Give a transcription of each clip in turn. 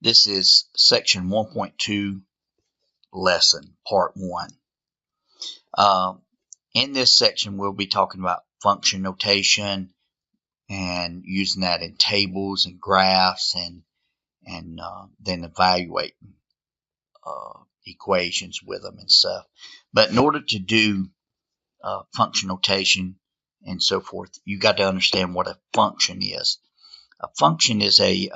This is section 1.2 lesson, part 1. In this section, we'll be talking about function notation and using that in tables and graphs and then evaluating equations with them and stuff. But in order to do function notation and so forth, you got to understand what a function is. A function is a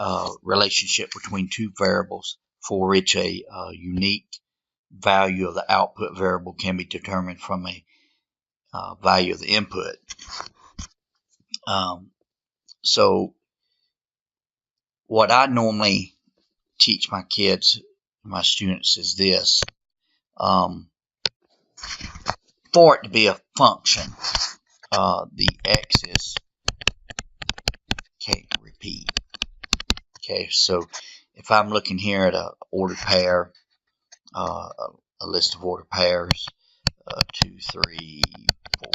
relationship between two variables for which a unique value of the output variable can be determined from a value of the input. So what I normally teach my kids, my students, is this. For it to be a function, the x's can't repeat. Okay, so if I'm looking here at a ordered pair, a list of ordered pairs, 2, 3, 4,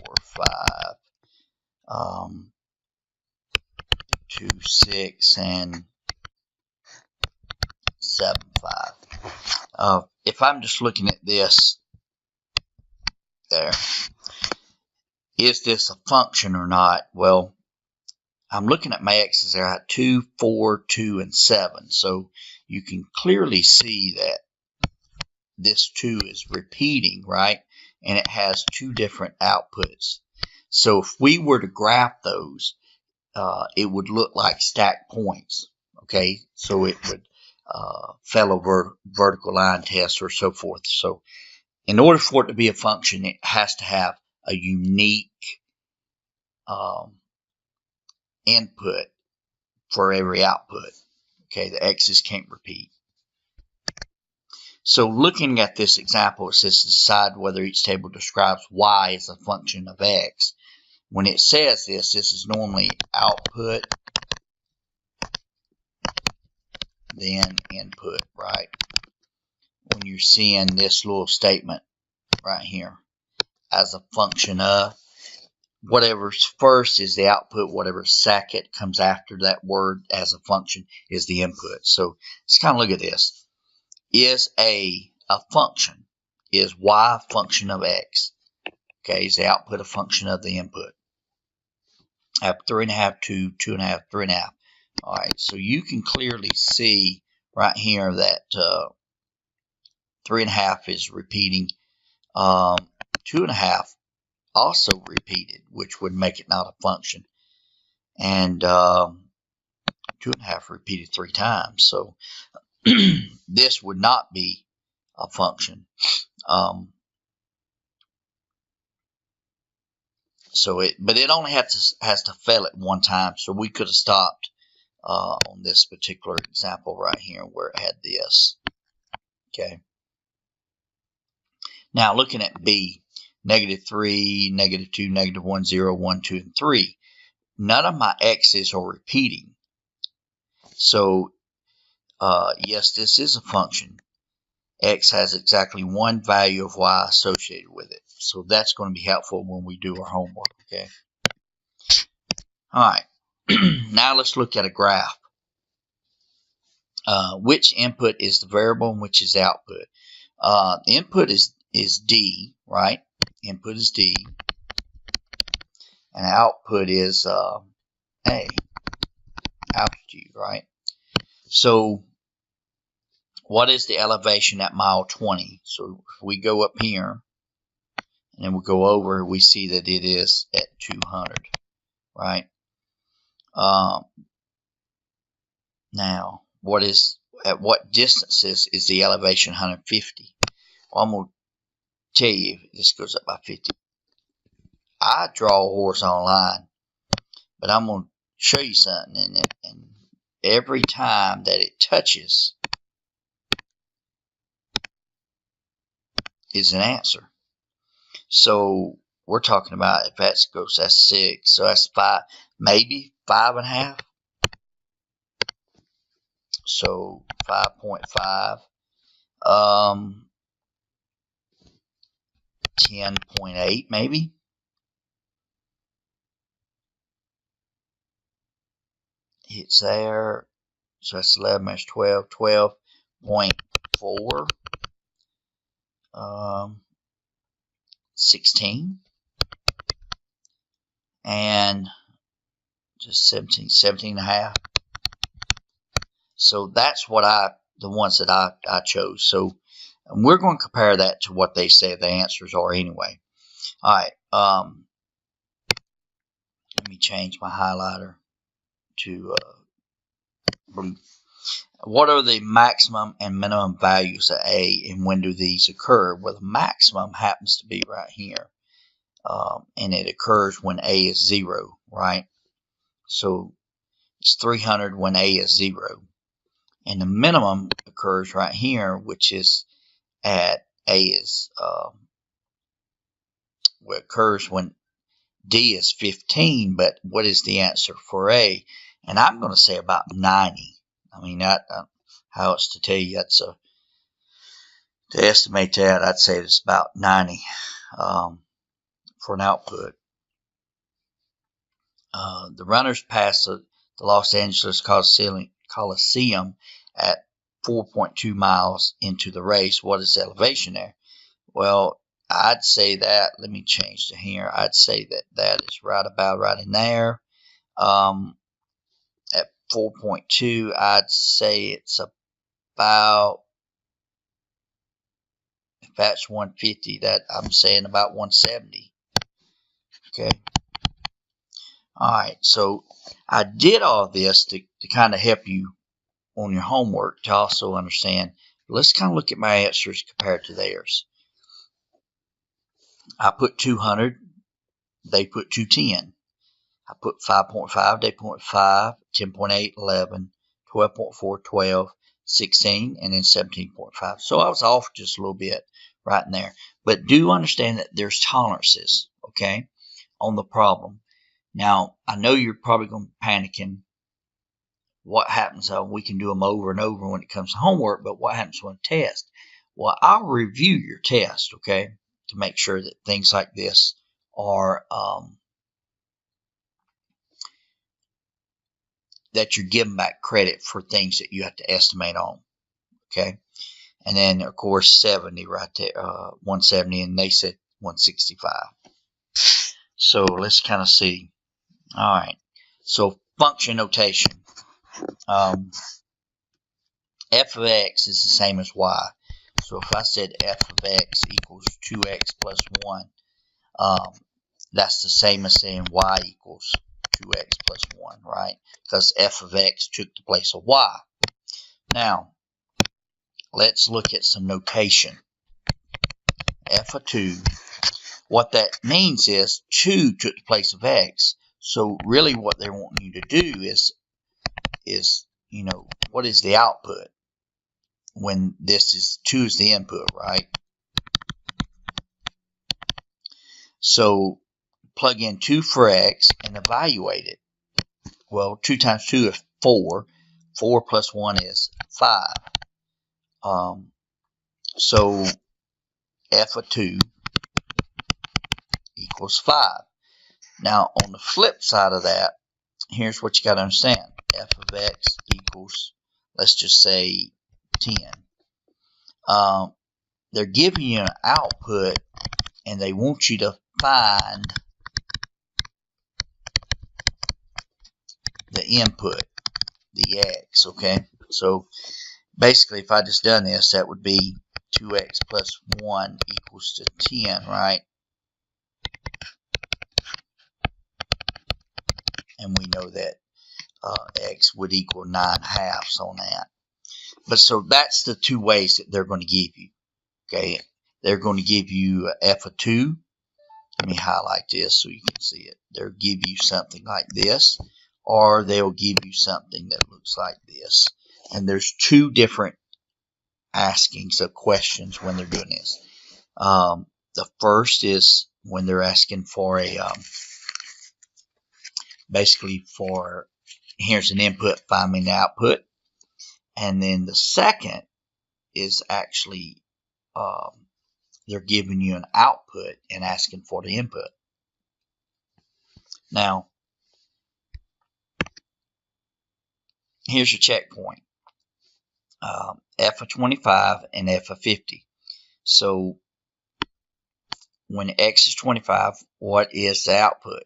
5, 2, 6, and 7, 5. If I'm just looking at this there, is this a function or not? Well, I'm looking at my x's there. I have 2, 4, 2, and 7. So you can clearly see that this 2 is repeating, right? And it has two different outputs. So if we were to graph those, it would look like stacked points. Okay, so it would fellow vertical line test or so forth. So in order for it to be a function, it has to have a unique input for every output. Okay, the x's can't repeat. So looking at this example, it says to decide whether each table describes y as a function of x. When it says this is normally output, then input, right? When you're seeing this little statement right here, as a function of, whatever's first is the output, whatever second comes after that word as a function is the input. So let's kind of look at this. Is a function? Is y a function of x? Okay, is the output a function of the input? I have 3.5, 2, 2.5, 3.5. All right, so you can clearly see right here that 3.5 is repeating. 2.5 also repeated, which would make it not a function. And 2.5 repeated 3 times. So this would not be a function. But it only has to fail at one time. So we could have stopped on this particular example right here where it had this. Okay. Now looking at B, -3, -2, -1, 0, 1, 2, and 3. None of my x's are repeating. So yes, this is a function. X has exactly one value of y associated with it. So that's going to be helpful when we do our homework, okay? All right. Now let's look at a graph. Which input is the variable and which is the output? The input is D, right? Input is D. And output is A, altitude, right? So what is the elevation at mile 20? So if we go up here and then we go over, we see that it is at 200, right? Now, at what distances is the elevation 150? Well, I'm going to tell you, this goes up by 50. I draw a horizontal line, but I'm going to show you something, and every time that it touches is an answer. So we're talking about, if that goes, that's 6, so that's 5, maybe 5.5. So 5.5, 10.8 maybe. It's there. So that's 11 minus 12, 12.4, 16, and just 17, 17 and a half. So that's what the ones that I chose. So we're going to compare that to what they say the answers are anyway. All right. Let me change my highlighter to blue. What are the maximum and minimum values of A, and when do these occur? Well, the maximum happens to be right here, and it occurs when A is 0, right? So it's 300 when A is 0. And the minimum occurs right here, which is at A is, well, occurs when D is 15, but what is the answer for A? And I'm going to say about 90. I mean, how else to tell you? That's to estimate that, I'd say it's about 90 for an output. The runners passed the Los Angeles Coliseum at 4.2 miles into the race. What is the elevation there? Well, I'd say that, let me change to here. I'd say that is right in there. At 4.2, I'd say it's about, if that's 150, that I'm saying about 170. Okay. All right. So I did all this to kind of help you on your homework to also understand. Let's kind of look at my answers compared to theirs. I put 200. They put 210. I put 5.5, they put 5, 10.8, 11, 12.4, 12, 16, and then 17.5. So I was off just a little bit right in there. But do understand that there's tolerances, okay, on the problem. Now, I know you're probably going to be panicking. What happens? We can do them over and over when it comes to homework, but what happens when a test? Well, I'll review your test, okay, to make sure that things like this are that you're giving back credit for things that you have to estimate on, okay? And then, of course, 70 right there, 170, and they said 165. So let's kind of see. All right. So function notation. F of x is the same as y. So if I said f of x equals 2x plus 1, that's the same as saying y equals 2x plus 1, right? Because f of x took the place of y. Now, let's look at some notation. F of 2. What that means is 2 took the place of x. So really what they're wanting you to do is you know, what is the output when this is 2 is the input, right? So plug in 2 for x and evaluate it. Well, 2 times 2 is 4. 4 plus 1 is 5. So f of 2 equals 5. Now, on the flip side of that, here's what you got to understand. F of x equals, let's just say, 10. They're giving you an output, and they want you to find the input, the x, okay? So, basically, if I just done this, that would be 2x plus 1 equals to 10, right? And we know that x would equal 9/2 on that. But so that's the two ways that they're going to give you. Okay, they're going to give you f of 2. Let me highlight this so you can see it. They'll give you something like this, or they'll give you something that looks like this. And there's two different askings of questions when they're doing this. The first is when they're asking for a basically for, here's an input, find me the output. And then the second is actually they're giving you an output and asking for the input. Now, here's your checkpoint. F of 25 and F of 50. So when X is 25, what is the output?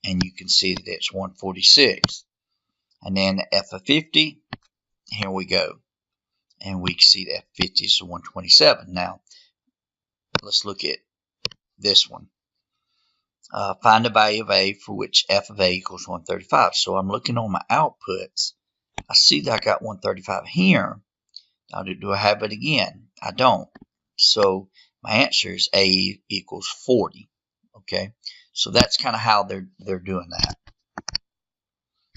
And you can see that it's 146. And then F of 50, here we go. And we can see that 50 is 127. Now, let's look at this one. Find the value of A for which F of A equals 135. So I'm looking on my outputs. I see that I got 135 here. Now, do I have it again? I don't. So my answer is A equals 40. Okay, so that's kind of how they're doing that.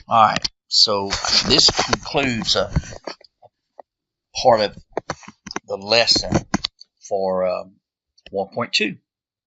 All right, so this concludes part of the lesson for 1.2.